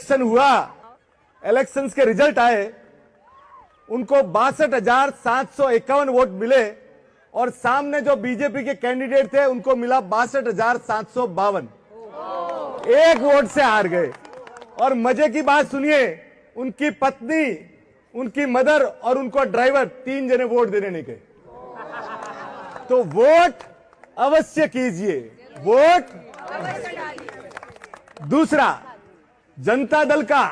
Election हुआ, elections के result आए, उनको 62,751 वोट मिले और सामने जो बीजेपी के कैंडिडेट थे उनको मिला 62,752। एक वोट से हार गए। और मजे की बात सुनिए, उनकी पत्नी, उनकी मदर और उनको ड्राइवर 3 जने वोट देने नहीं गए। तो वोट अवश्य कीजिए, वोट। दूसरा, जनता दल का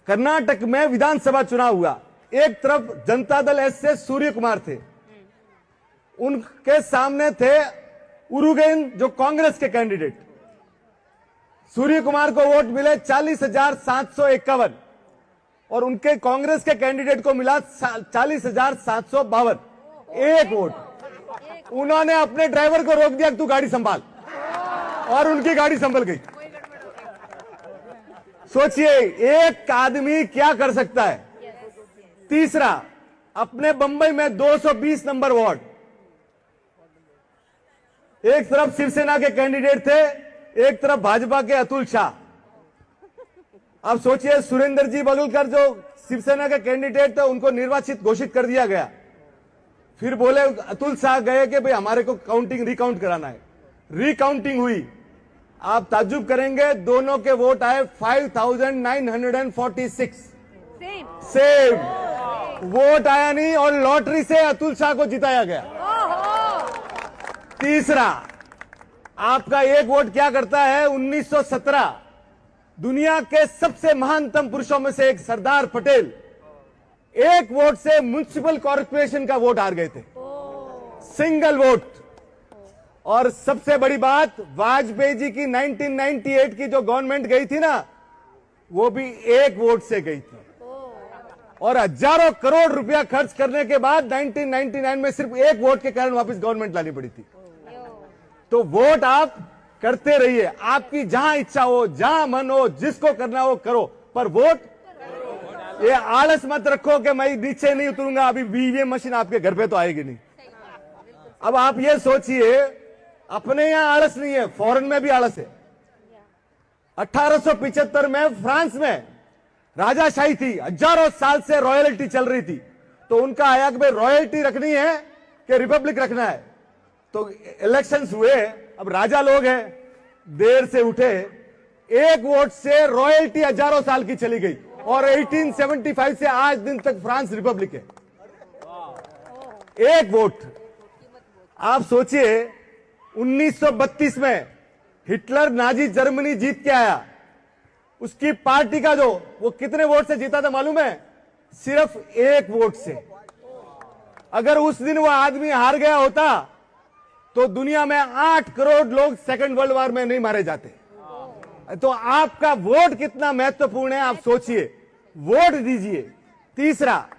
कर्नाटक में विधानसभा चुनाव हुआ। एक तरफ जनता दल एस से सूर्य कुमार थे, उनके सामने थे उरुगेन जो कांग्रेस के कैंडिडेट। सूर्य कुमार को वोट मिले 40,751 और उनके कांग्रेस के कैंडिडेट को मिला 40,752। एक वोट। उन्होंने अपने ड्राइवर को रोक दिया कि तू गाड़ी संभाल, और उनकी गाड़ी संभल गई। सोचिए एक आदमी क्या कर सकता है। तीसरा, अपने बंबई में 220 नंबर वार्ड, एक तरफ शिवसेना के कैंडिडेट थे, एक तरफ भाजपा के अतुल शाह। अब सोचिए सुरेंद्र जी बगलकर जो शिवसेना के कैंडिडेट थे उनको निर्वाचित घोषित कर दिया गया। फिर बोले अतुल शाह गए कि भाई हमारे को काउंटिंग रिकाउंट कराना है। रिकाउंटिंग हुई, आप ताज्जुब करेंगे, दोनों के वोट आए 5,946। सेम वोट आया नहीं और लॉटरी से अतुल शाह को जिताया गया। तीसरा, आपका एक वोट क्या करता है। 1917 दुनिया के सबसे महानतम पुरुषों में से एक सरदार पटेल एक वोट से म्युनिसिपल कॉर्पोरेशन का वोट हार गए थे, सिंगल वोट। और सबसे बड़ी बात, वाजपेयी जी की 1998 की जो गवर्नमेंट गई थी ना, वो भी एक वोट से गई थी। और हजारों करोड़ रुपया खर्च करने के बाद 1999 में सिर्फ एक वोट के कारण वापस गवर्नमेंट लानी पड़ी थी। तो वोट आप करते रहिए, आपकी जहां इच्छा हो, जहां मन हो, जिसको करना हो करो, पर वोट। ये आलस मत रखो कि मैं नीचे नहीं उतरूंगा, अभी ईवीएम मशीन आपके घर पे तो आएगी नहीं। अब आप ये सोचिए, अपने यहां आलस नहीं है, फॉरेन में भी आलस है। 1875 में फ्रांस में राजाशाही थी, हजारों साल से रॉयल्टी चल रही थी। तो उनका आया कि भाई रॉयल्टी रखनी है कि रिपब्लिक रखना है। तो इलेक्शंस हुए, अब राजा लोग हैं, देर से उठे, एक वोट से रॉयल्टी हजारों साल की चली गई और 1875 से आज दिन तक फ्रांस रिपब्लिक है। एक वोट। आप सोचिए 1932 में हिटलर नाजी जर्मनी जीत के आया, उसकी पार्टी का जो वो कितने वोट से जीता था मालूम है? सिर्फ एक वोट से। अगर उस दिन वो आदमी हार गया होता तो दुनिया में 8 करोड़ लोग सेकंड वर्ल्ड वॉर में नहीं मारे जाते। तो आपका वोट कितना महत्वपूर्ण है, आप सोचिए, वोट दीजिए। तीसरा,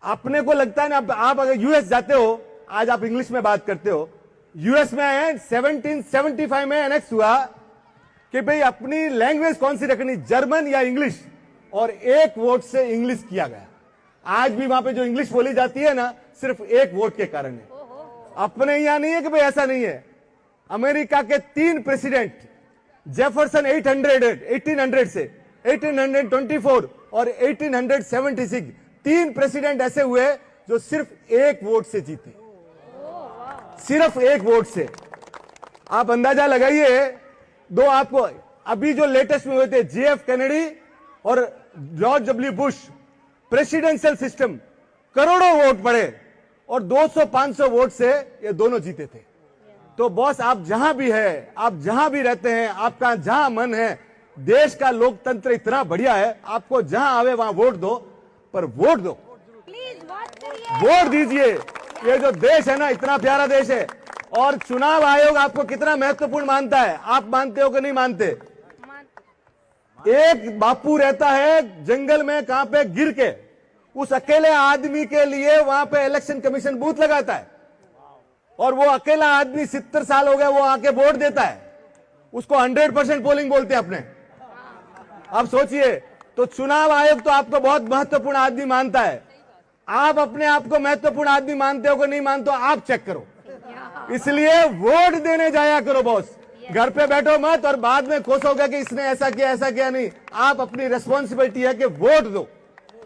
अपने को लगता है ना, आप अगर यूएस जाते हो, आज आप इंग्लिश में बात करते हो, यूएस में 1775 में एनेक्स हुआ कि भाई अपनी लैंग्वेज कौन सी रखनी, जर्मन या इंग्लिश, और एक वोट से इंग्लिश किया गया। आज भी वहां पे जो इंग्लिश बोली जाती है ना, सिर्फ एक वोट के कारण है। अपने यहां नहीं है कि भाई ऐसा नहीं है। अमेरिका के 3 प्रेसिडेंट, जेफरसन 1800 से 1824 और 1876, 3 प्रेसिडेंट ऐसे हुए जो सिर्फ एक वोट से जीते, सिर्फ एक वोट से। आप अंदाजा लगाइए, दो आपको अभी जो लेटेस्ट में हुए थे, JF कैनेडी और George W Bush, presidential system, करोड़ों वोट पड़े और 200-500 वोट से ये दोनों जीते थे। तो बॉस, आप जहां भी है, आप जहां भी रहते हैं, आपका जहां मन है, देश का लोकतंत्र इतना बढ़िया है, आपको जहां आवे वहां वोट दो, पर वोट दो, वोट दीजिए। ये जो देश है ना, इतना प्यारा देश है। और चुनाव आयोग आपको कितना महत्वपूर्ण मानता है, आप मानते हो कि नहीं मानते? एक बापू रहता है जंगल में, कहां पे, गिर के, उस अकेले आदमी के लिए वहां पे इलेक्शन कमीशन बूथ लगाता है और वो अकेला आदमी 70 साल हो गया, वो आके वोट देता है। उसको 100% पोलिंग बोलते हैं अपने। आप सोचिए, तो चुनाव आयोग तो आपको बहुत महत्वपूर्ण आदमी मानता है। आप अपने आप को महत्वपूर्ण आदमी मानते हो कि नहीं मानते हो, आप चेक करो। इसलिए वोट देने जाया करो बॉस। घर पे बैठो मत और बाद में कोसोगे कि इसने ऐसा किया नहीं। आप अपनी रेस्पॉन्सिबिलिटी है कि वोट दो।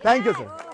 Thank you sir.